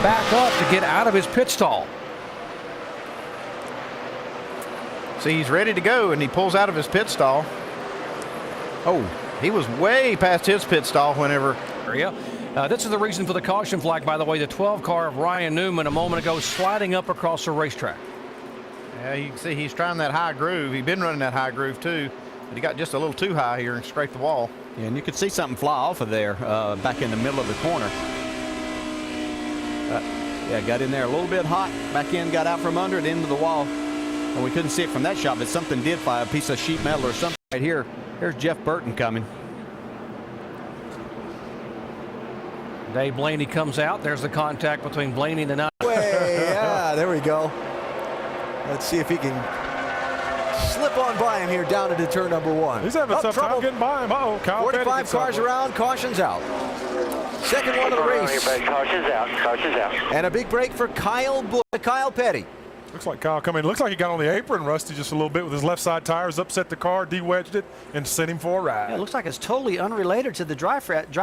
back up to get out of his pit stall. See, he's ready to go, and he pulls out of his pit stall. Oh, he was way past his pit stall whenever. Yeah. This is the reason for the caution flag, by the way. The 12 car of Ryan Newman a moment ago sliding up across the racetrack. Yeah, you can see he's trying that high groove. He's been running that high groove too, but he got just a little too high here and scraped the wall. Yeah, and you could see something fly off of there back in the middle of the corner. Yeah, got in there a little bit hot. Back in, got out from under it into the wall. And we couldn't see it from that shot, but something did fly, a piece of sheet metal or something right here. Here's Jeff Burton coming. Dave Blaney comes out. There's the contact between Blaney and the Yeah, there we go. Let's see if he can slip on by him here down into turn number 1. He's having a tough time getting by him. Uh-oh, Kyle 45 cars around, caution's out. Second one of the race. Caution's out, caution's out. And a big break for Kyle Petty. Looks like Kyle coming. Looks like he got on the apron, Rusty, just a little bit with his left side tires, upset the car, de-wedged it, and sent him for a ride. Yeah, it looks like it's totally unrelated to the dry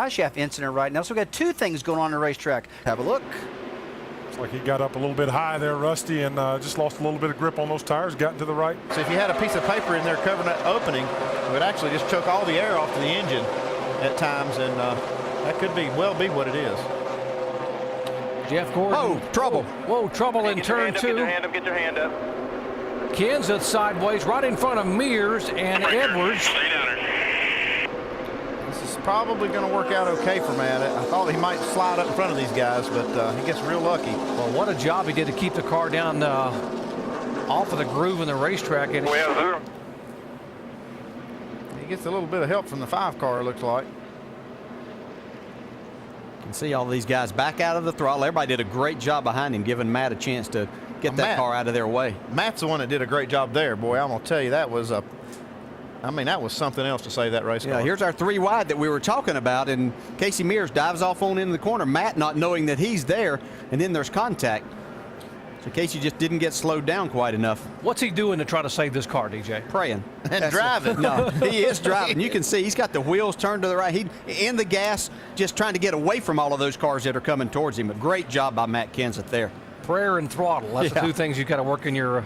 shaft incident right now. So we've got two things going on in the racetrack. Have a look. Looks like he got up a little bit high there, Rusty, and just lost a little bit of grip on those tires, got into the right. So if you had a piece of paper in there covering that opening, it would actually just choke all the air off to the engine at times, and that could well be what it is. Jeff Gordon. Oh, trouble. Whoa, trouble in turn 2. Get your hand up, get your hand up. Kenseth sideways right in front of Mears and Edwards. Stay down there. This is probably going to work out okay for Matt. I thought he might slide up in front of these guys, but he gets real lucky. Well, what a job he did to keep the car down off of the groove in the racetrack. And We have 0. He gets a little bit of help from the 5 car, it looks like. You can see all these guys back out of the throttle. Everybody did a great job behind him, giving Matt a chance to get that car out of their way. Matt's the one that did a great job there. Boy, I'm going to tell you, that was that was something else to save that race car. Yeah, here's our 3 wide that we were talking about, and Casey Mears dives off on into the corner. Matt not knowing that he's there, and then there's contact. So Casey just didn't get slowed down quite enough. what's he doing to try to save this car, DJ? Praying. And driving. No, he is driving. You can see he's got the wheels turned to the right. He in the gas, just trying to get away from all of those cars that are coming towards him. A great job by Matt Kenseth there. Prayer and throttle. That's the two things you've got to work in your.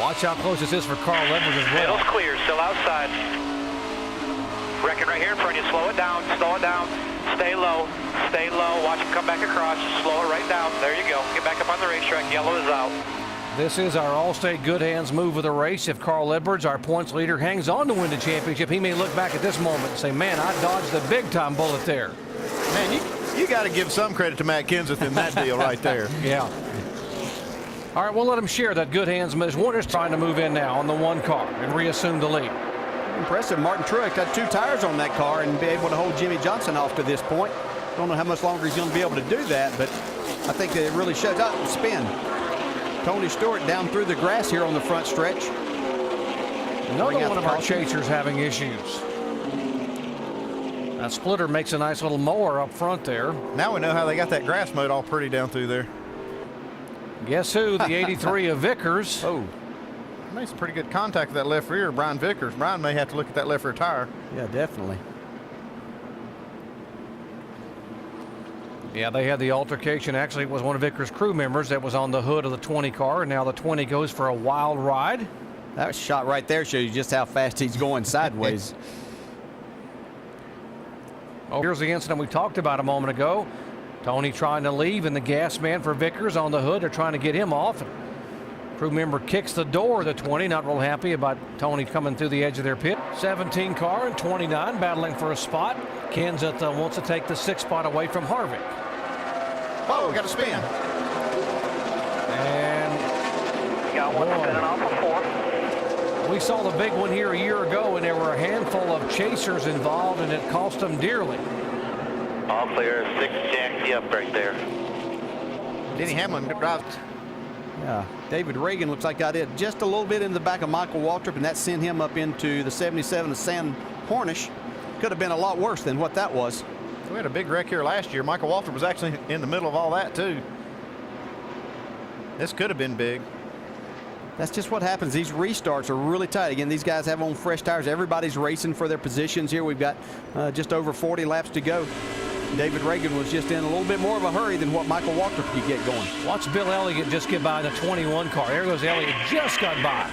Watch how close this is for Carl Edwards as well. Middle's clear, still outside. Wrecking right here in front of you. Slow it down, slow it down. Stay low, stay low. Watch him come back across. Slow it right down. There you go. Get back up on the racetrack. Yellow is out. This is our Allstate Good Hands move of the race. If Carl Edwards, our points leader, hangs on to win the championship, he may look back at this moment and say, man, I dodged the big-time bullet there. Man, you got to give some credit to Matt Kenseth in that deal right there. Yeah. All right, we'll let him share that Good Hands message. Warner's trying to move in now on the 1 car and reassume the lead. Impressive. Martin Truex got 2 tires on that car and be able to hold Jimmy Johnson off to this point. Don't know how much longer he's going to be able to do that, but I think that it really shows up and spin. Tony Stewart down through the grass here on the front stretch. Another one of our chasers having issues. That splitter makes a nice little mower up front there. Now we know how they got that grass mowed all pretty down through there. Guess who? The 83 of Vickers. Oh, made some pretty good contact with that left rear, Brian Vickers. Brian may have to look at that left rear tire. Yeah, definitely. Yeah, they had the altercation. Actually, it was one of Vickers' crew members that was on the hood of the 20 car, and now the 20 goes for a wild ride. That shot right there shows you just how fast he's going sideways. Oh, here's the incident we talked about a moment ago. Tony trying to leave, and the gas man for Vickers on the hood. They're trying to get him off. Crew member kicks the door of the 20, not real happy about Tony coming through the edge of their pit. 17 car and 29 battling for a spot. Kenseth wants to take the 6th spot away from Harvick. Oh, got a spin. And Got one spinning off of 4. we saw the big one here a year ago, and there were a handful of chasers involved, and it cost them dearly. All clear. 6 jacks you up right there. Denny Hamlin drives. Yeah, David Reagan looks like got it just a little bit in the back of Michael Waltrip, and that sent him up into the 77 of Sam Hornish. Could have been a lot worse than what that was. We had a big wreck here last year. Michael Waltrip was actually in the middle of all that too. This could have been big. That's just what happens. These restarts are really tight. Again, these guys have on fresh tires. Everybody's racing for their positions here. We've got just over 40 laps to go. David Reagan was just in a little bit more of a hurry than what Michael Walker could get going. Watch Bill Elliott just get by the 21 car. There goes Elliott, just got by.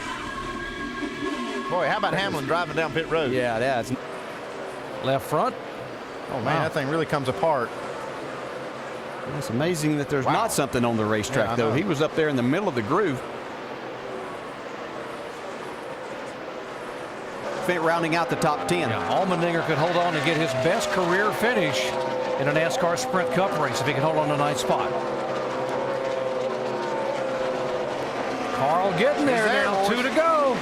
Boy, how about Hamlin driving down pit road? Yeah, that's Left front. Oh, man, that thing really comes apart. It's amazing that there's not something on the racetrack, Yeah, I though. know. He was up there in the middle of the groove. Rounding out the top 10. Yeah, Allmendinger could hold on and get his best career finish in a NASCAR Sprint Cup race if he can hold on to ninth spot. Carl getting there now. boys. 2 to go.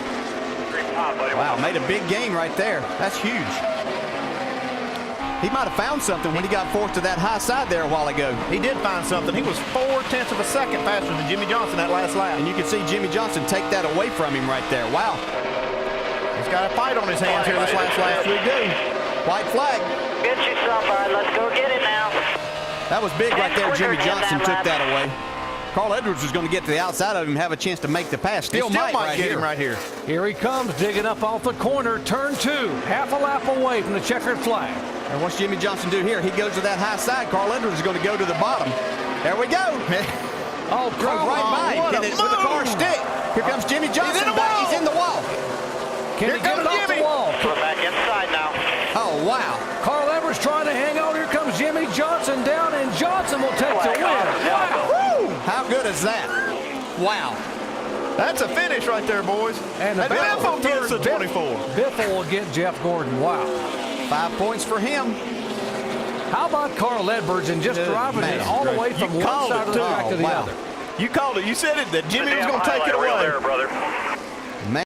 Wow, made a big gain right there. That's huge. He might have found something when he got forced to that high side there a while ago. He did find something. He was 0.4 of a second faster than Jimmy Johnson that last lap. And you can see Jimmy Johnson take that away from him right there. Wow. He's got a fight on his hands here this last lap. We do. White flag. Get yourself out. Let's go get it now. That was big right there. Jimmy quicker in Johnson that took lap. that away. Carl Edwards was going to get to the outside of him and have a chance to make the pass. He still might right get here. him right here. Here he comes, digging up off the corner. Turn 2. Half a lap away from the checkered flag. And what's Jimmy Johnson do here? He goes to that high side. Carl Edwards is going to go to the bottom. There we go. Oh, Drove come right on. by him. what a Hit it with the car move. stick. Here comes Jimmy Johnson. in the wall. He's in the wall. Can Here he get comes it off Jimmy. the wall? We're back inside now. Oh, wow. Carl Edwards trying to hang on. Here comes Jimmy Johnson down, and Johnson will take the win. Wow. How good is that? Wow. That's a finish right there, boys. And the battle Biffle gets the 24. Biffle will get Jeff Gordon. Wow. 5 points for him. How about Carl Edwards and just Good driving man. it all the way from You one called side it, of the too. track to the Oh, wow. other? You called it. You said it that Jimmy was going to take it Highlight reel away. there, brother. Man.